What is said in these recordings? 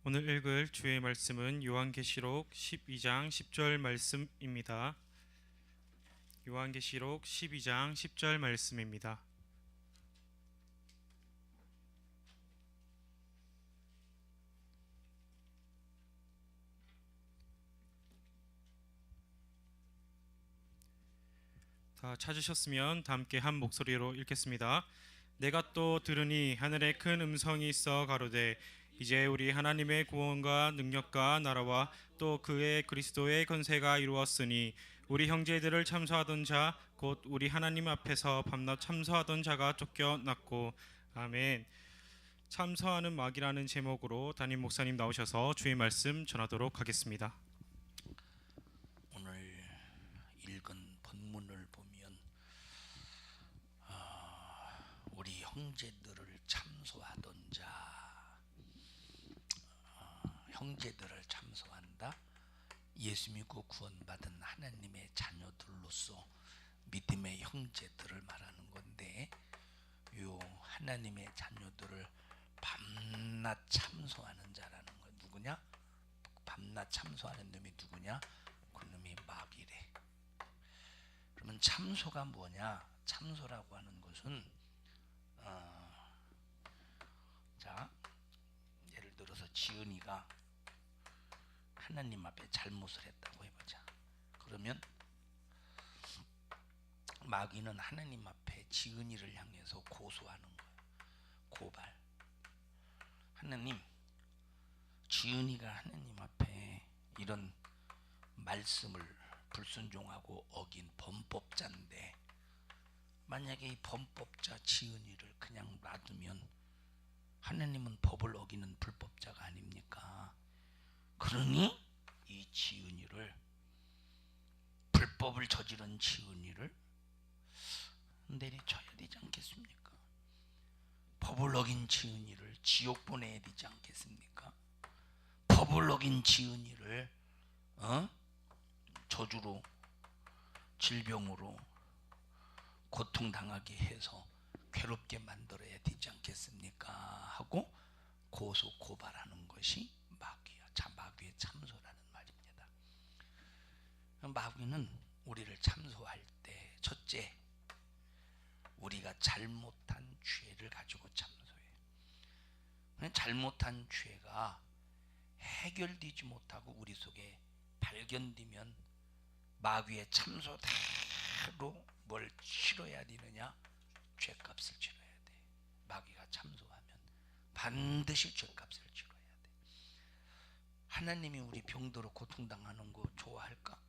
오늘 읽을 주의 말씀은 요한계시록 12장 10절 말씀입니다. 요한계시록 12장 10절 말씀입니다. 다 찾으셨으면 다 함께 한 목소리로 읽겠습니다. 내가 또 들으니 하늘에 큰 음성이 있어 가로되 이제 우리 하나님의 구원과 능력과 나라와 또 그의 그리스도의 권세가 이루었으니 우리 형제들을 참소하던 자 곧 우리 하나님 앞에서 밤낮 참소하던 자가 쫓겨났고. 아멘. 참소하는 막이라는 제목으로 담임 목사님 나오셔서 주의 말씀 전하도록 하겠습니다. 오늘 읽은 본문을 보면 우리 형제들을 참소하던 자, 형제들을 참소한다. 예수 믿고 구원받은 하나님의 자녀들로서 믿음의 형제들을 말하는 건데, 요 하나님의 자녀들을 밤낮 참소하는 자라는 거 누구냐? 밤낮 참소하는 놈이 누구냐? 그 놈이 마귀래. 그러면 참소가 뭐냐? 참소라고 하는 것은 자, 예를 들어서 지은이가 하나님 앞에 잘못을 했다고 해보자. 그러면 마귀는 하나님 앞에 지은이를 향해서 고소하는 거예요. 고발. 하나님, 지은이가 하나님 앞에 이런 말씀을 불순종하고 어긴 범법자인데, 만약에 이 범법자 지은이를 그냥 놔두면 하나님은 법을 어기는 불법자가 아닙니까? 그러니 이 지은이를, 불법을 저지른 지은이를 내리쳐야 되지 않겠습니까? 법을 어긴 지은이를 지옥 보내야 되지 않겠습니까? 법을 어긴 지은이를 저주로, 질병으로 고통당하게 해서 괴롭게 만들어야 되지 않겠습니까? 하고 고소 고발하는 것이 마귀야. 자, 마귀의 참소라는 말입니다. 마귀는 우리를 참소할 때 첫째, 우리가 잘못한 죄를 가지고 참소해요. 잘못한 죄가 해결되지 못하고 우리 속에 발견되면 마귀의 참소대로 뭘 치러야 되느냐? 죄값을 치러야 돼. 마귀가 참소하면 반드시 죄값을 치러야 돼. 하나님이 우리 병들어 고통당하는 거 좋아할까?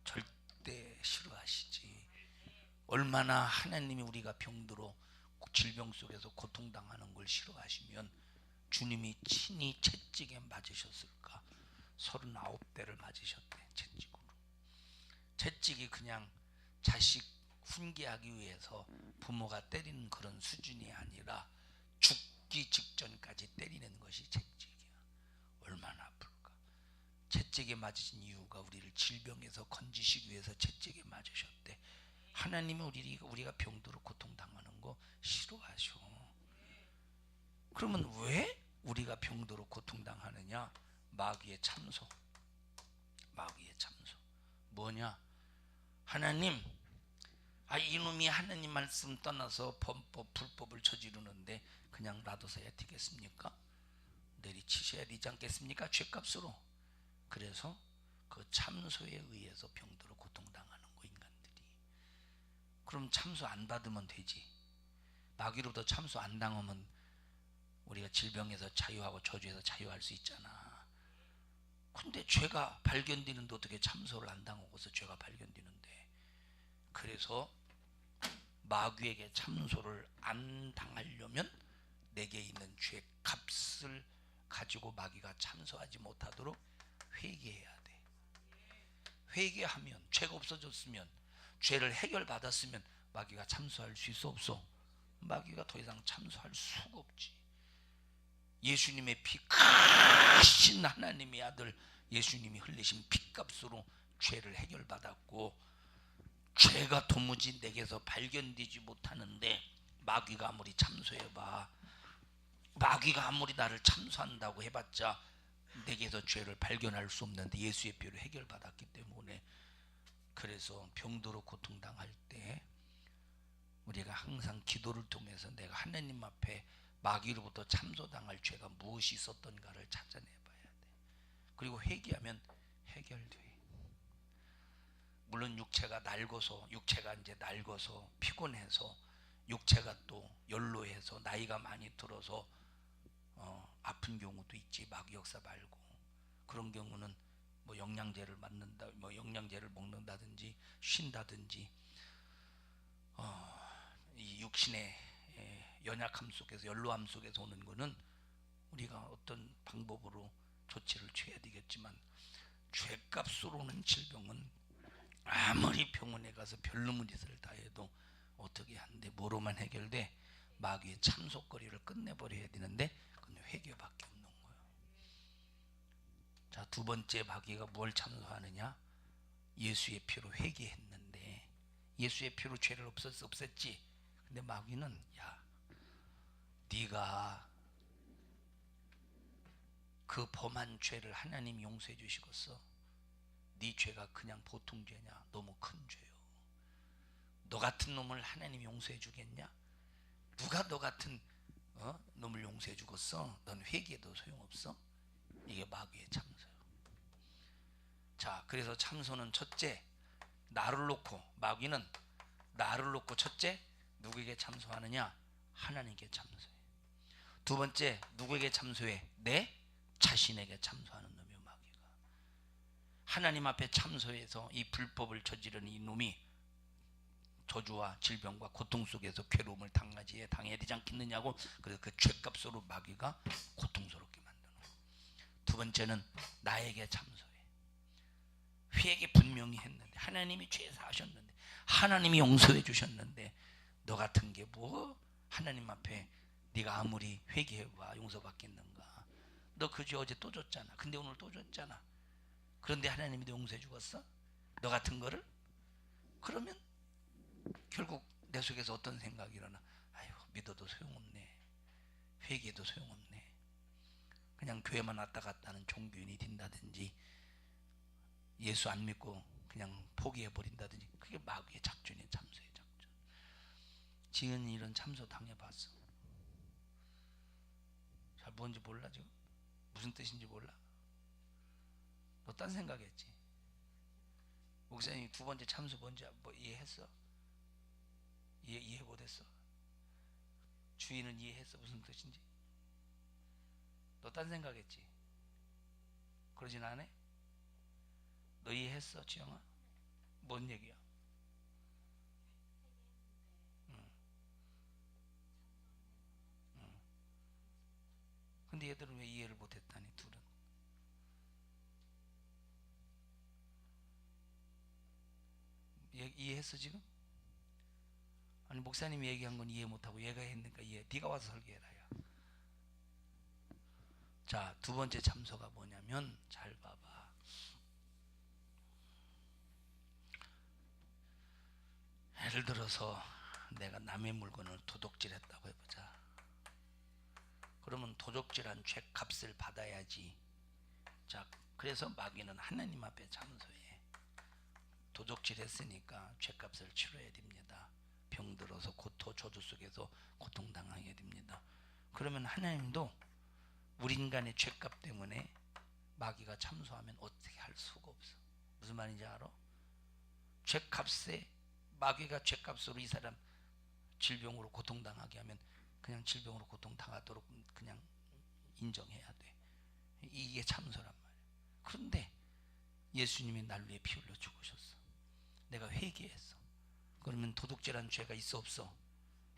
절대 싫어하시지. 얼마나 하나님이 우리가 병들어 질병 속에서 고통당하는 걸 싫어하시면 주님이 친히 채찍에 맞으셨을까? 39대를 맞으셨대. 채찍으로. 채찍이 그냥 자식 훈계하기 위해서 부모가 때리는 그런 수준이 아니라 죽기 직전까지 때리는 것이 채찍이야. 얼마나 아플까? 채찍에 맞으신 이유가 우리를 질병에서 건지시기 위해서 채찍에 맞으셨대. 하나님은 우리가 병들어 고통당하는 거 싫어하셔. 그러면 왜 우리가 병들어 고통당하느냐? 마귀의 참소. 마귀의 참소 뭐냐? 하나님, 이놈이 하나님 말씀 떠나서 범법 불법을 저지르는데 그냥 놔둬서야 되겠습니까? 내리치셔야 되지 않겠습니까? 죄값으로. 그래서 그 참소에 의해서 병들어 고통당하는 거, 인간들이. 그럼 참소 안 받으면 되지. 마귀로부터 참소 안 당하면 우리가 질병에서 자유하고 저주에서 자유할 수 있잖아. 근데 죄가 발견되는데 어떻게 참소를 안 당하고서 죄가 발견되는데. 그래서 마귀에게 참소를 안 당하려면 내게 있는 죄 값을 가지고 마귀가 참소하지 못하도록 회개해야 돼. 회개하면, 죄가 없어졌으면, 죄를 해결받았으면 마귀가 참소할 수 있어 없어? 마귀가 더 이상 참소할 수가 없지. 예수님의 피, 크신 하나님의 아들 예수님이 흘리신 피값으로 죄를 해결받았고, 죄가 도무지 내게서 발견되지 못하는데 마귀가 아무리 참소해봐, 마귀가 아무리 나를 참소한다고 해봤자 내게서 죄를 발견할 수 없는데 예수의 피로 해결받았기 때문에, 그래서 병들어 고통당할 때 우리가 항상 기도를 통해서 내가 하나님 앞에 마귀로부터 참소당할 죄가 무엇이 있었던가를 찾아내 봐야 돼. 그리고 회개하면 해결돼. 물론 육체가 이제 낡아서 피곤해서, 육체가 또 연로해서 나이가 많이 들어서 아픈 경우도 있지, 마귀 역사 말고. 그런 경우는 뭐 영양제를 먹는다든지 쉰다든지, 이 육신의 연약함 속에서, 연로함 속에서 오는 거는 우리가 어떤 방법으로 조치를 취해야 되겠지만, 죄값으로 오는 질병은 아무리 병원에 가서 별놈의 짓을 다 해도 어떻게 하는데 뭐로만 해결돼? 마귀의 참속거리를 끝내버려야 되는데 그건 회개밖에 없는 거예요. 자, 두 번째 마귀가 뭘 참소하느냐? 예수의 피로 회개했는데, 예수의 피로 죄를 없앴지. 근데 마귀는, 야, 네가 그 범한 죄를 하나님이 용서해 주시겠어? 네 죄가 그냥 보통 죄냐? 너무 큰 죄요. 너 같은 놈을 하나님이 용서해 주겠냐? 누가 너 같은 놈을 용서해 주겠어? 넌 회개도 소용없어. 이게 마귀의 참소요. 자, 그래서 참소는 첫째, 마귀는 나를 놓고 첫째 누구에게 참소하느냐? 하나님께 참소해. 두 번째, 누구에게 참소해? 내 자신에게 참소하는 놈이요, 마귀가. 하나님 앞에 참소해서 이 불법을 저지르는 이 놈이 저주와 질병과 고통 속에서 괴로움을 당해야 되지 않겠느냐고. 그래서 그 죄값으로 마귀가 고통스럽게 만드는 거예요. 두 번째는 나에게 참소해. 회개 분명히 했는데, 하나님이 죄 사하셨는데, 하나님이 용서해 주셨는데, 너 같은 게 뭐 하나님 앞에 네가 아무리 회개해봐 용서받겠는가? 너 그 죄 어제 또 줬잖아. 근데 오늘 또 줬잖아. 그런데 하나님이 너 용서해 주겠어? 너 같은 거를? 그러면 결국 내 속에서 어떤 생각이 일어나? 아유, 믿어도 소용없네. 회개도 소용없네. 그냥 교회만 왔다 갔다 하는 종교인이 된다든지, 예수 안 믿고 그냥 포기해버린다든지, 그게 마귀의 작전이에요. 참소의 작전. 지은이 이런 참소 당해봤어. 잘 뭔지 몰라 지금? 무슨 뜻인지 몰라? 너 딴 생각했지? 목사님이 두 번째 참소 뭔지 뭐 이해했어? 이해 못했어? 주인은 이해했어? 무슨 뜻인지? 너 딴 생각했지? 그러진 않아? 너 이해했어, 지영아? 뭔 얘기야? 근데 얘들은 왜 이해를 못했다니, 둘은? 이해했어 지금? 아니, 목사님이 얘기한 건 이해 못하고 얘가 했으니까 이해. 네가 와서 설계해라. 야. 자, 두 번째 참소가 뭐냐면, 잘 봐봐. 예를 들어서 내가 남의 물건을 도둑질했다고 해보자. 그러면 도둑질한 죄값을 받아야지. 자, 그래서 마귀는 하나님 앞에 참소해. 도둑질했으니까 죄값을 치러야 됩니다. 병들어서 저주 속에서 고통당하게 됩니다. 그러면 하나님도 우리 인간의 죄값 때문에 마귀가 참소하면 어떻게 할 수가 없어. 무슨 말인지 알아? 죄값에, 마귀가 죄값으로 이 사람 질병으로 고통당하게 하면 그냥 질병으로 고통당하도록 그냥 인정해야 돼. 이게 참소란 말이야. 그런데 예수님이 날 위해 피 흘려 죽으셨어. 내가 회개했어. 그러면 도둑질한 죄가 있어 없어?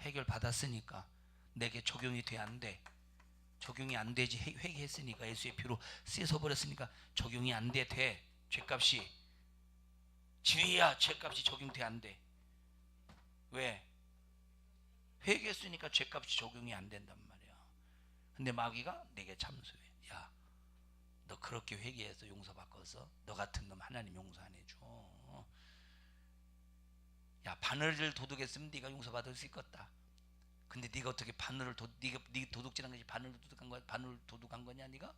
해결 받았으니까 내게 적용이 돼 안 돼? 적용이 안 되지. 회개했으니까, 예수의 피로 씻어버렸으니까 적용이 안 돼. 돼? 죄값이 지휘야, 죄값이 적용돼 안 돼? 왜? 회개했으니까 죄값이 적용이 안 된단 말이야. 근데 마귀가 내게 참소해. 야, 너 그렇게 회개해서 용서받겠어? 너 같은 놈 하나님 용서 안 해줘. 야, 바늘을 도둑했으면 네가 용서받을 수 있겠다. 근데 네가 어떻게 바늘을 네가 도둑질한 것이 바늘을 도둑한 거야? 바늘을 도둑한 거냐 네가?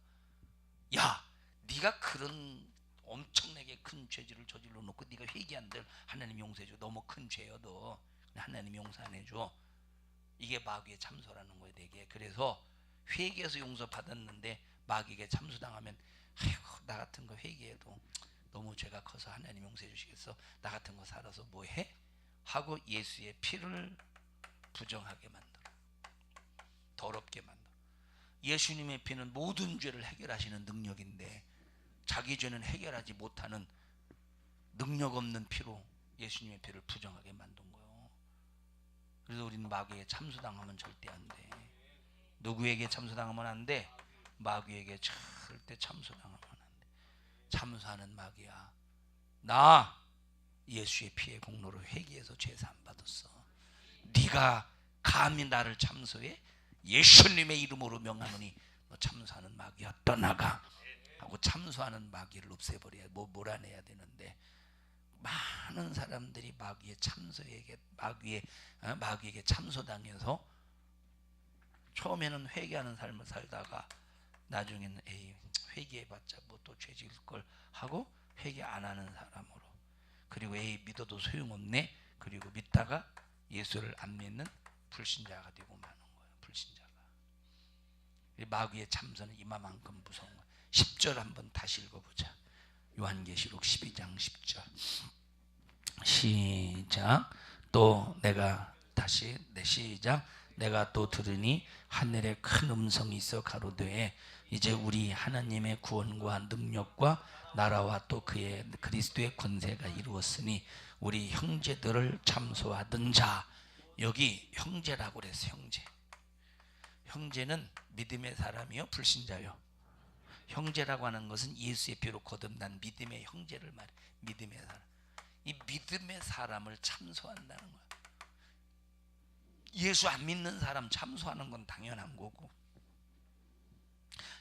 야, 네가 그런 엄청나게 큰 죄질을 저질러 놓고 네가 회개한들 하나님 용서해줘. 너무 큰 죄여 너. 하나님 용서 안 해줘. 이게 마귀의 참소라는 거예요, 되게. 그래서 회개해서 용서 받았는데 마귀에게 참소당하면 아이고, 나 같은 거 회개해도 너무 죄가 커서 하나님 용서해 주시겠어? 나 같은 거 살아서 뭐 해? 하고 예수의 피를 부정하게 만들어. 더럽게 만들어. 예수님의 피는 모든 죄를 해결하시는 능력인데 자기 죄는 해결하지 못하는 능력 없는 피로 예수님의 피를 부정하게 만든 거예요. 그래서 우리는 마귀에게 참소당하면 절대 안 돼. 누구에게 참소당하면 안 돼? 마귀에게 절대 참소당하면 안 돼. 참소하는 마귀야. 나 예수의 피의 공로로 회개해서 죄 사함 받았어. 네가 감히 나를 참소해? 예수님의 이름으로 명하노니 너 참소하는 마귀야, 떠나가 하고 참소하는 마귀를 없애버려야, 몰아내야 되는데 많은 사람들이 마귀의 참소에게 마귀에게 참소당해서 처음에는 회개하는 삶을 살다가 나중에는 에이, 회개해봤자 뭐 또 죄 지을 걸 하고 회개 안 하는 사람으로, 그리고 에이, 믿어도 소용없네, 그리고 믿다가 예수를 안 믿는 불신자가 되고 마는 거예요. 불신자가. 마귀의 참소는 이만큼 무서운 거예요. 10절 한번 다시 읽어보자. 요한계시록 12장 10절 시작. 또 내가 다시 시작. 내가 또 들으니 하늘에 큰 음성이 있어 가로되 이제 우리 하나님의 구원과 능력과 나라와 또 그의 그리스도의 권세가 이루었으니 우리 형제들을 참소하던 자. 여기 형제라고 그랬어. 형제. 형제는 믿음의 사람이요, 불신자요? 형제라고 하는 것은 예수의 피로 거듭난 믿음의 형제를 말해. 믿음의 사람. 이 믿음의 사람을 참소한다는 거야. 예수 안 믿는 사람 참소하는 건 당연한 거고,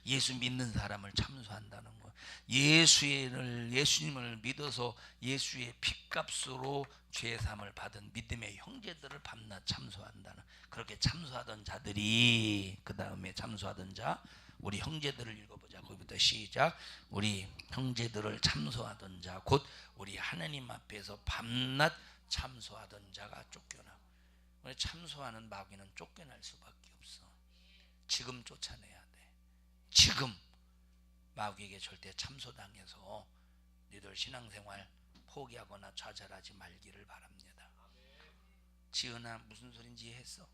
예수 믿는 사람을 참소한다는 거야. 예수님을 믿어서 예수의 핏값으로 죄사함을 받은 믿음의 형제들을 밤낮 참소한다는, 그렇게 참소하던 자들이, 그 다음에 참소하던 자, 우리 형제들을 읽어보자. 거기부터 시작. 우리 형제들을 참소하던 자, 곧 우리 하나님 앞에서 밤낮 참소하던 자가 쫓겨나고. 참소하는 마귀는 쫓겨날 수밖에 없어. 지금 쫓아내야 돼. 지금 마귀에게 절대 참소당해서 너희들 신앙생활 포기하거나 좌절하지 말기를 바랍니다. 지은아, 무슨 소린지 이해했어?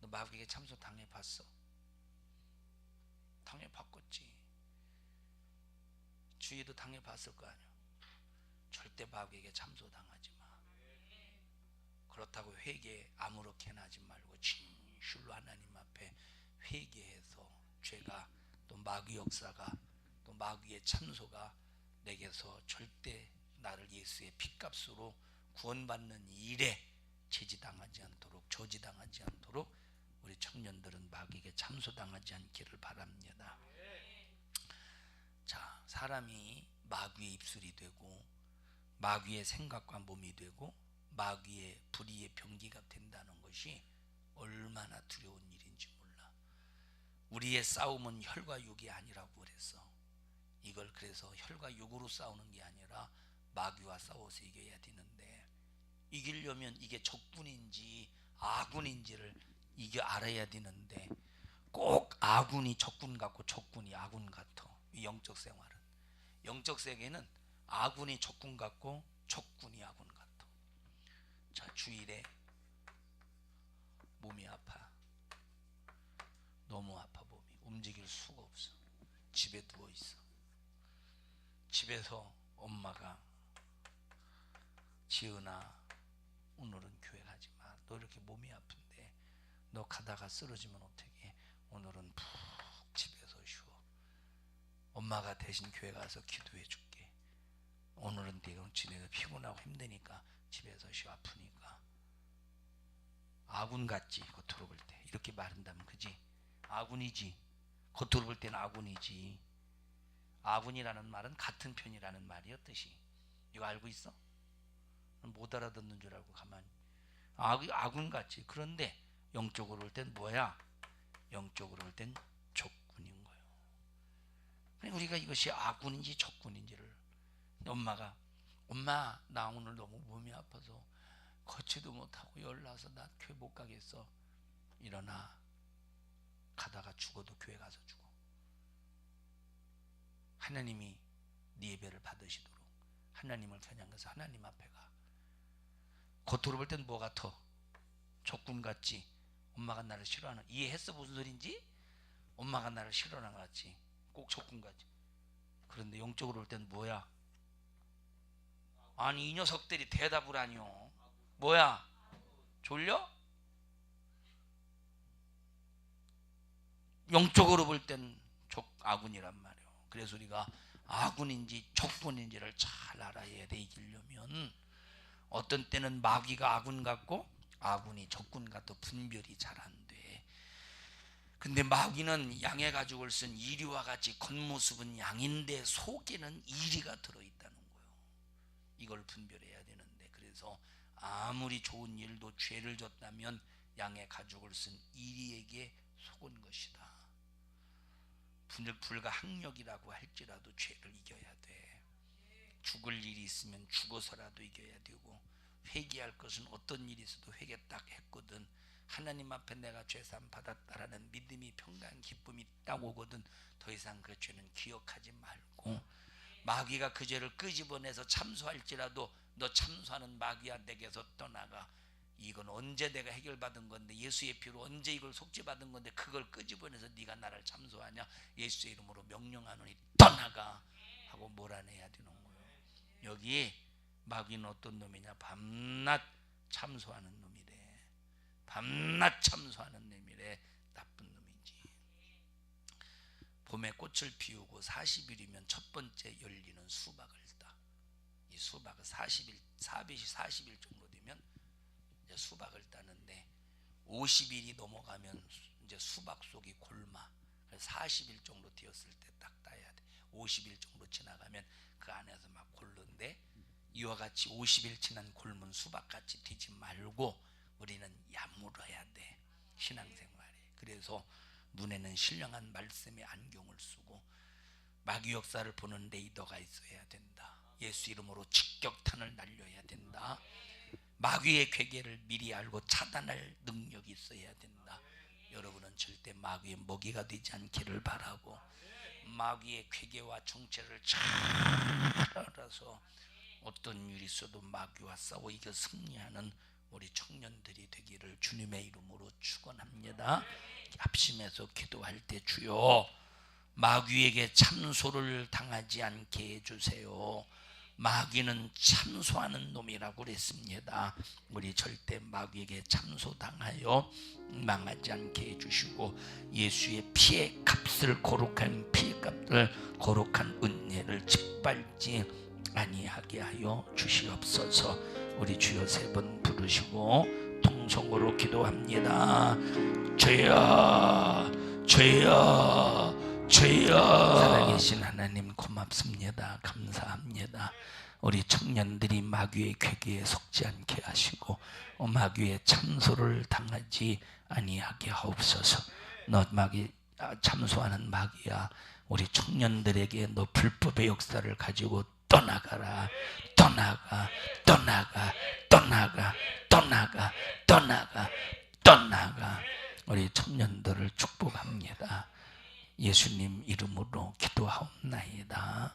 너 마귀에게 참소 당해봤어? 당해봤겠지. 주위도 당해봤을 거 아니야. 절대 마귀에게 참소당하지 마. 그렇다고 회개 아무렇게나 하지 말고 진실로 하나님 앞에 회개해서 죄가, 또 마귀 역사가, 또 마귀의 참소가 내게서 절대 나를 예수의 핏값으로 구원받는 일에 제지당하지 않도록, 저지당하지 않도록 우리 청년들은 마귀에게 참소당하지 않기를 바랍니다. 자, 사람이 마귀의 입술이 되고 마귀의 생각과 몸이 되고 마귀의 불의의 병기가 된다는 것이 얼마나 두려운 일인지 몰라. 우리의 싸움은 혈과 육이 아니라고 그랬어. 이걸 그래서 혈과 육으로 싸우는 게 아니라 마귀와 싸워서 이겨야 되는데, 이기려면 이게 적군인지 아군인지를 알아야 되는데 꼭 아군이 적군 같고 적군이 아군 같아. 이 영적 생활은, 영적 세계는 아군이 적군 같고 적군이 아군 같아. 자, 주일에 몸이 아파. 너무 아파. 몸이 움직일 수가 없어. 집에 누워있어. 집에서 엄마가 지은아, 오늘은 교회 가지 마. 너 이렇게 몸이 아픈데 너 가다가 쓰러지면 어떡해. 오늘은 푹 집에서 쉬어. 엄마가 대신 교회 가서 기도해 줄게. 오늘은 네가 지내서 피곤하고 힘드니까 집에서 쉬어. 아프니까. 아군 같지, 겉으로 볼 때. 이렇게 말한다면 그지? 아군이지. 겉으로 볼 때는 아군이지. 아군이라는 말은 같은 편이라는 말이야, 뜻이. 이거 알고 있어? 못 알아듣는 줄 알고 가만히. 아군 같지. 그런데 영적으로 볼 땐 뭐야? 영적으로 볼 땐 적군인 거예요. 우리가 이것이 아군인지 적군인지를. 엄마가 엄마 나 오늘 너무 몸이 아파서 걷지도 못하고 열나서 나 교회 못 가겠어. 일어나. 가다가 죽어도 교회 가서 죽어. 하나님이 네 예배를 받으시도록 하나님을 겨냥해서 하나님 앞에 가. 겉으로 볼 땐 뭐 같아? 적군 같지. 엄마가 나를 싫어하는, 이해했어 무슨 소린지? 엄마가 나를 싫어하는 것 같지. 꼭 적군 같지. 그런데 영적으로 볼 땐 뭐야? 아니 이 녀석들이 대답을 하뇨. 뭐야? 졸려? 영적으로 볼 땐 아군이란 말이에요. 그래서 우리가 아군인지 적군인지를 잘 알아야 돼. 이기려면. 어떤 때는 마귀가 아군 같고 아군이 적군 같고 분별이 잘 안 돼. 근데 마귀는 양의 가죽을 쓴 이리와 같이 겉모습은 양인데 속에는 이리가 들어있다는 거예요. 이걸 분별해야 되는데, 그래서 아무리 좋은 일도 죄를 졌다면 양의 가죽을 쓴 이리에게 속은 것이다. 불과 학력이라고 할지라도 죄를 이겨야 돼. 죽을 일이 있으면 죽어서라도 이겨야 되고, 회개할 것은 어떤 일이 있어도 회개 딱 했거든. 하나님 앞에 내가 죄사함 받았다라는 믿음이, 평강, 기쁨이 딱 오거든. 더 이상 그 죄는 기억하지 말고, 마귀가 그 죄를 끄집어내서 참소할지라도 너 참소하는 마귀야 내게서 떠나가. 이건 언제 내가 해결받은 건데, 예수의 피로 언제 이걸 속죄받은 건데 그걸 끄집어내서 네가 나를 참소하냐. 예수의 이름으로 명령하노니 떠나가 하고 몰아내야 되는 거예요. 여기 마귀는 어떤 놈이냐? 밤낮 참소하는 놈이래. 밤낮 참소하는 놈이래. 나쁜 놈이지. 봄에 꽃을 피우고 40일이면 첫 번째 열리는 수박을 따. 이 수박은 40일, 40일 정도 되면 이제 수박을 따는데, 50일이 넘어가면 이제 수박 속이 골마. 40일 정도 되었을 때 딱 따야 돼. 50일 정도 지나가면 그 안에서 막 골른데, 이와 같이 50일 지난 골문 수박같이 되지 말고 우리는 야물어야 돼. 신앙생활에. 그래서 눈에는 신령한 말씀의 안경을 쓰고 마귀 역사를 보는 레이더가 있어야 된다. 예수 이름으로 직격탄을 날려야 된다. 마귀의 괴계를 미리 알고 차단할 능력이 있어야 된다. 여러분은 절대 마귀의 먹이가 되지 않기를 바라고, 마귀의 괴계와 정체를 잘 알아서 어떤 일이 있어도 마귀와 싸워 이겨 승리하는 우리 청년들이 되기를 주님의 이름으로 축원합니다. 합심해서 기도할 때 주여 마귀에게 참소를 당하지 않게 해주세요. 마귀는 참소하는 놈이라고 그랬습니다. 우리 절대 마귀에게 참소당하여 망하지 않게 해주시고, 예수의 피의 값을, 거룩한 피의 값을, 거룩한 은혜를 짓밟지 아니하게 하여 주시옵소서. 우리 주여 3번 부르시고 통성으로 기도합니다. 주여 주여 주여. 살아계신 하나님 고맙습니다. 감사합니다. 우리 청년들이 마귀의 괴계에 속지 않게 하시고 마귀의 참소를 당하지 아니하게 하옵소서. 너 마귀 참소하는 마귀야, 우리 청년들에게 너 불법의 역사를 가지고 떠나가라. 떠나가 떠나가 떠나가 떠나가 떠나가 떠나가. 우리 청년들을 축복합니다. 예수님 이름으로 기도하옵나이다.